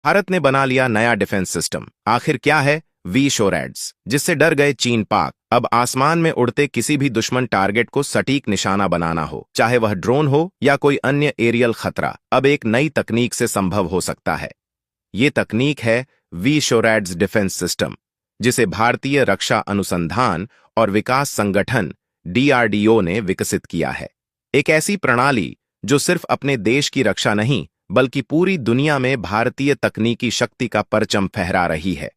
भारत ने बना लिया नया डिफेंस सिस्टम। आखिर क्या है वी शोरैड्स, जिससे डर गए चीन पाक। अब आसमान में उड़ते किसी भी दुश्मन टारगेट को सटीक निशाना बनाना हो, चाहे वह ड्रोन हो या कोई अन्य एरियल खतरा, अब एक नई तकनीक से संभव हो सकता है। ये तकनीक है वी शोरैड्स डिफेंस सिस्टम, जिसे भारतीय रक्षा अनुसंधान और विकास संगठन DRDO ने विकसित किया है। एक ऐसी प्रणाली जो सिर्फ अपने देश की रक्षा नहीं बल्कि पूरी दुनिया में भारतीय तकनीकी शक्ति का परचम फहरा रही है।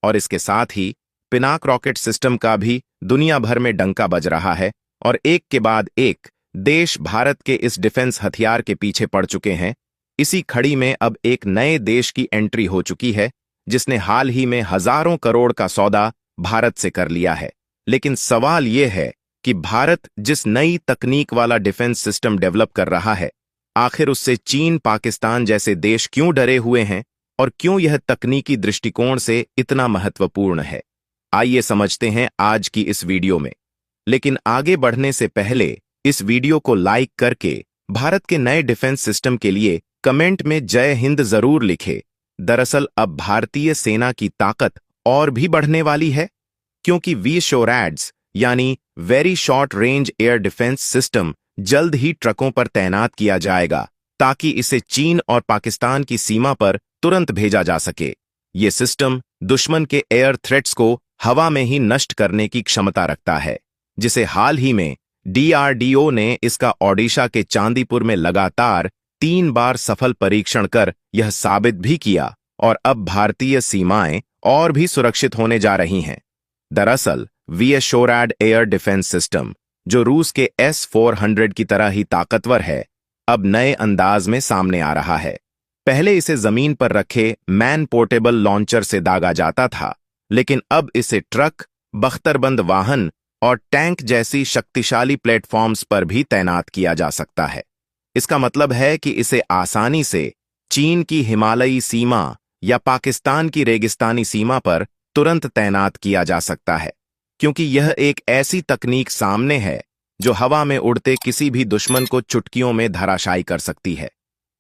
और इसके साथ ही पिनाक रॉकेट सिस्टम का भी दुनिया भर में डंका बज रहा है और एक के बाद एक देश भारत के इस डिफेंस हथियार के पीछे पड़ चुके हैं। इसी खड़ी में अब एक नए देश की एंट्री हो चुकी है, जिसने हाल ही में हजारों करोड़ का सौदा भारत से कर लिया है। लेकिन सवाल यह है कि भारत जिस नई तकनीक वाला डिफेंस सिस्टम डेवलप कर रहा है, आखिर उससे चीन, पाकिस्तान जैसे देश क्यों डरे हुए हैं और क्यों यह तकनीकी दृष्टिकोण से इतना महत्वपूर्ण है। आइए समझते हैं आज की इस वीडियो में। लेकिन आगे बढ़ने से पहले इस वीडियो को लाइक करके भारत के नए डिफेंस सिस्टम के लिए कमेंट में जय हिंद जरूर लिखे। दरअसल अब भारतीय सेना की ताकत और भी बढ़ने वाली है, क्योंकि वी शोरैड्स यानी very short range air defence system जल्द ही ट्रकों पर तैनात किया जाएगा, ताकि इसे चीन और पाकिस्तान की सीमा पर तुरंत भेजा जा सके। ये सिस्टम दुश्मन के एयर थ्रेट्स को हवा में ही नष्ट करने की क्षमता रखता है, जिसे हाल ही में DRDO ने इसका ओडिशा के चांदीपुर में लगातार 3 बार सफल परीक्षण कर यह साबित भी किया, और अब भारतीय सीमाएं और भी सुरक्षित होने जा रही हैं। दरअसल वी शोरैड एयर डिफेंस सिस्टम, जो रूस के S-400 की तरह ही ताकतवर है, अब नए अंदाज में सामने आ रहा है। पहले इसे जमीन पर रखे मैन पोर्टेबल लॉन्चर से दागा जाता था, लेकिन अब इसे ट्रक, बख्तरबंद वाहन और टैंक जैसी शक्तिशाली प्लेटफॉर्म्स पर भी तैनात किया जा सकता है। इसका मतलब है कि इसे आसानी से चीन की हिमालयी सीमा या पाकिस्तान की रेगिस्तानी सीमा पर तुरंत तैनात किया जा सकता है, क्योंकि यह एक ऐसी तकनीक सामने है जो हवा में उड़ते किसी भी दुश्मन को चुटकियों में धराशायी कर सकती है।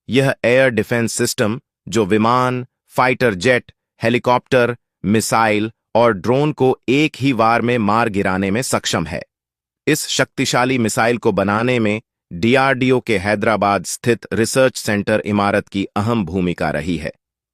यह एयर डिफेंस सिस्टम जो विमान, फाइटर जेट, हेलीकॉप्टर, मिसाइल और ड्रोन को एक ही वार में मार गिराने में सक्षम है। इस शक्तिशाली मिसाइल को बनाने में DRDO के हैदराबाद स्थित रिसर्च सेंटर इमारत की अहम भूमिका रही है।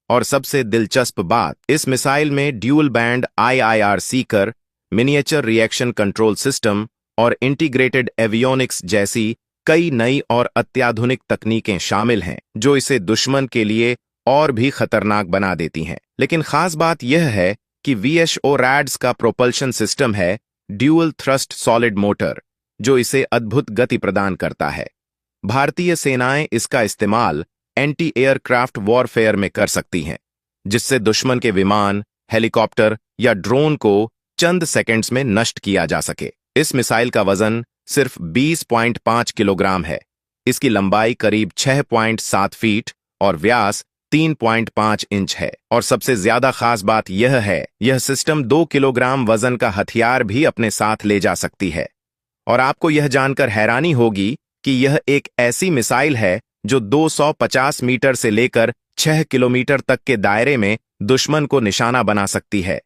और सबसे दिलचस्प बात, इस मिसाइल में dual band IIR Sikar, miniature reaction control system और इंटीग्रेटेड एवियोनिक्स जैसी कई नई और अत्याधुनिक तकनीकें शामिल हैं, जो इसे दुश्मन के लिए और भी खतरनाक बना देती हैं। लेकिन खास बात यह है कि VSHORADS का प्रोपल्शन सिस्टम है ड्यूल थ्रस्ट सॉलिड मोटर, जो इसे अद्भुत गति प्रदान करता है। भारतीय सेनाएं इसका इस्तेमाल एंटी एयरक्राफ्ट वॉरफेयर में कर सकती हैं, जिससे दुश्मन के विमान, हेलीकॉप्टर या ड्रोन को चंद सेकंड्स में नष्ट किया जा सके। इस मिसाइल का वजन सिर्फ 20.5 किलोग्राम है। इसकी लंबाई करीब 6.7 फीट और व्यास 3.5 इंच है। और सबसे ज्यादा खास बात यह है, यह सिस्टम 2 किलोग्राम वजन का हथियार भी अपने साथ ले जा सकती है। और आपको यह जानकर हैरानी होगी कि यह एक ऐसी मिसाइल है जो 250 मीटर से लेकर 6 किलोमीटर तक के दायरे में दुश्मन को निशाना बना सकती है।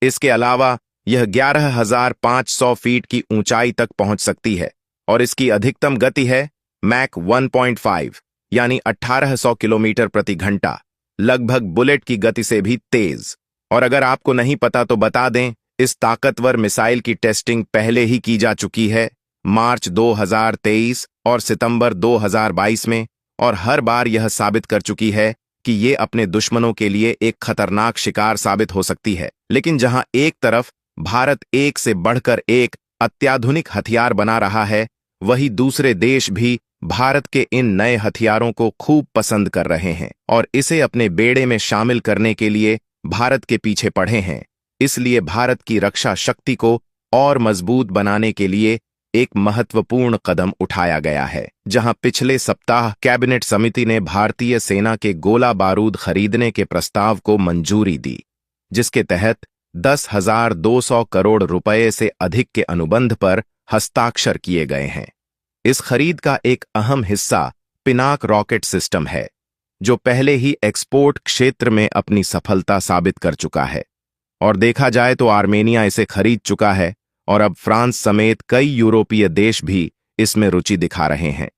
इसके अलावा यह 11,500 फीट की ऊंचाई तक पहुंच सकती है और इसकी अधिकतम गति है मैक 1.5 यानी 1800 किलोमीटर प्रति घंटा, लगभग बुलेट की गति से भी तेज। और अगर आपको नहीं पता तो बता दें, इस ताकतवर मिसाइल की टेस्टिंग पहले ही की जा चुकी है, मार्च 2023 और सितंबर 2022 में, और हर बार यह साबित कर चुकी है कि ये अपने दुश्मनों के लिए एक खतरनाक शिकार साबित हो सकती है। लेकिन जहां एक तरफ भारत एक से बढ़कर एक अत्याधुनिक हथियार बना रहा है, वहीं दूसरे देश भी भारत के इन नए हथियारों को खूब पसंद कर रहे हैं और इसे अपने बेड़े में शामिल करने के लिए भारत के पीछे पड़े हैं। इसलिए भारत की रक्षा शक्ति को और मजबूत बनाने के लिए एक महत्वपूर्ण कदम उठाया गया है, जहां पिछले सप्ताह कैबिनेट समिति ने भारतीय सेना के गोला बारूद खरीदने के प्रस्ताव को मंजूरी दी, जिसके तहत 10,200 करोड़ रुपए से अधिक के अनुबंध पर हस्ताक्षर किए गए हैं। इस खरीद का एक अहम हिस्सा पिनाक रॉकेट सिस्टम है, जो पहले ही एक्सपोर्ट क्षेत्र में अपनी सफलता साबित कर चुका है। और देखा जाए तो आर्मेनिया इसे खरीद चुका है और अब फ्रांस समेत कई यूरोपीय देश भी इसमें रुचि दिखा रहे हैं।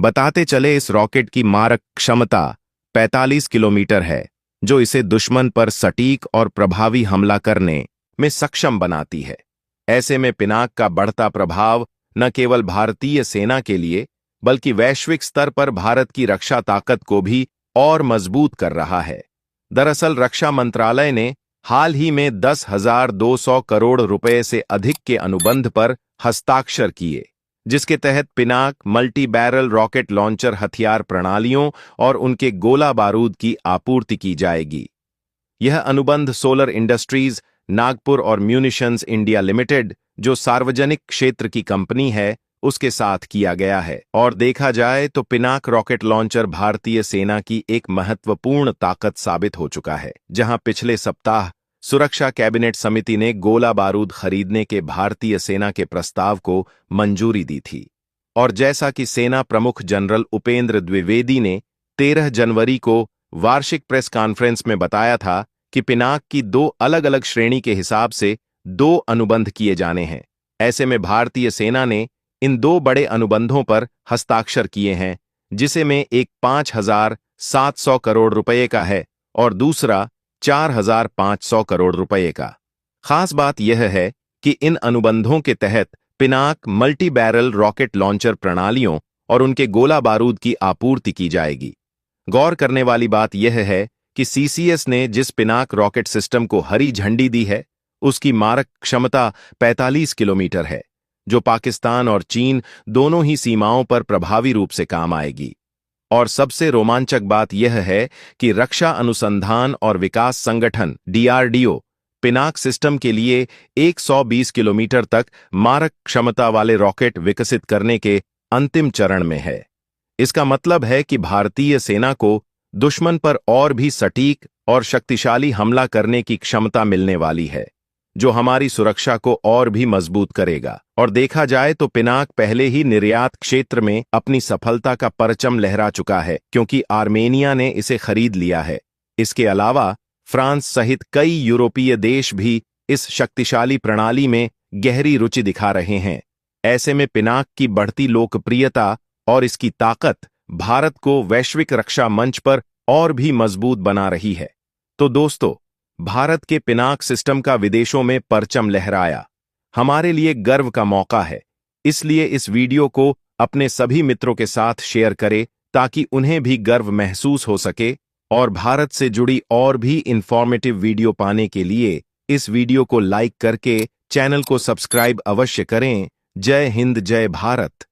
बताते चले, इस रॉकेट की मारक क्षमता 45 किलोमीटर है, जो इसे दुश्मन पर सटीक और प्रभावी हमला करने में सक्षम बनाती है। ऐसे में पिनाक का बढ़ता प्रभाव न केवल भारतीय सेना के लिए बल्कि वैश्विक स्तर पर भारत की रक्षा ताकत को भी और मजबूत कर रहा है। दरअसल रक्षा मंत्रालय ने हाल ही में 10,200 करोड़ रुपए से अधिक के अनुबंध पर हस्ताक्षर किए, जिसके तहत Pinaka multi barrel rocket launcher हथियार प्रणालियों और उनके गोला बारूद की आपूर्ति की जाएगी। यह अनुबंध सोलर इंडस्ट्रीज नागपुर और म्यूनिशंस इंडिया लिमिटेड, जो सार्वजनिक क्षेत्र की कंपनी है, उसके साथ किया गया है। और देखा जाए तो पिनाक रॉकेट लॉन्चर भारतीय सेना की एक महत्वपूर्ण ताकत साबित हो चुका है। जहां पिछले सप्ताह सुरक्षा कैबिनेट समिति ने गोला बारूद खरीदने के भारतीय सेना के प्रस्ताव को मंजूरी दी थी। और जैसा कि सेना प्रमुख जनरल उपेंद्र द्विवेदी ने 13 जनवरी को वार्षिक प्रेस कॉन्फ्रेंस में बताया था कि पिनाक की 2 अलग-अलग श्रेणी के हिसाब से 2 अनुबंध किए जाने हैं। ऐसे में भारतीय सेना ने इन 2 बड़े अनुबंधों पर हस्ताक्षर किए हैं, जिसे में एक 5,700 करोड़ रुपए का है और दूसरा 4,500 करोड़ रुपए का। खास बात यह है कि इन अनुबंधों के तहत Pinaka multi barrel rocket launcher प्रणालियों और उनके गोला बारूद की आपूर्ति की जाएगी। गौर करने वाली बात यह है कि सीसीएस ने जिस पिनाक रॉकेट सिस्टम को हरी झंडी दी है, उसकी मारक क्षमता 45 किलोमीटर है, जो पाकिस्तान और चीन दोनों ही सीमाओं पर प्रभावी रूप से काम आएगी। और सबसे रोमांचक बात यह है कि रक्षा अनुसंधान और विकास संगठन DRDO पिनाक सिस्टम के लिए 120 किलोमीटर तक मारक क्षमता वाले रॉकेट विकसित करने के अंतिम चरण में है। इसका मतलब है कि भारतीय सेना को दुश्मन पर और भी सटीक और शक्तिशाली हमला करने की क्षमता मिलने वाली है, जो हमारी सुरक्षा को और भी मजबूत करेगा। और देखा जाए तो पिनाक पहले ही निर्यात क्षेत्र में अपनी सफलता का परचम लहरा चुका है, क्योंकि आर्मेनिया ने इसे खरीद लिया है। इसके अलावा फ्रांस सहित कई यूरोपीय देश भी इस शक्तिशाली प्रणाली में गहरी रुचि दिखा रहे हैं। ऐसे में पिनाक की बढ़ती लोकप्रियता और इसकी ताकत भारत को वैश्विक रक्षा मंच पर और भी मजबूत बना रही है। तो दोस्तों, भारत के पिनाक सिस्टम का विदेशों में परचम लहराया हमारे लिए गर्व का मौका है। इसलिए इस वीडियो को अपने सभी मित्रों के साथ शेयर करें ताकि उन्हें भी गर्व महसूस हो सके। और भारत से जुड़ी और भी इंफॉर्मेटिव वीडियो पाने के लिए इस वीडियो को लाइक करके चैनल को सब्सक्राइब अवश्य करें। जय हिंद, जय भारत।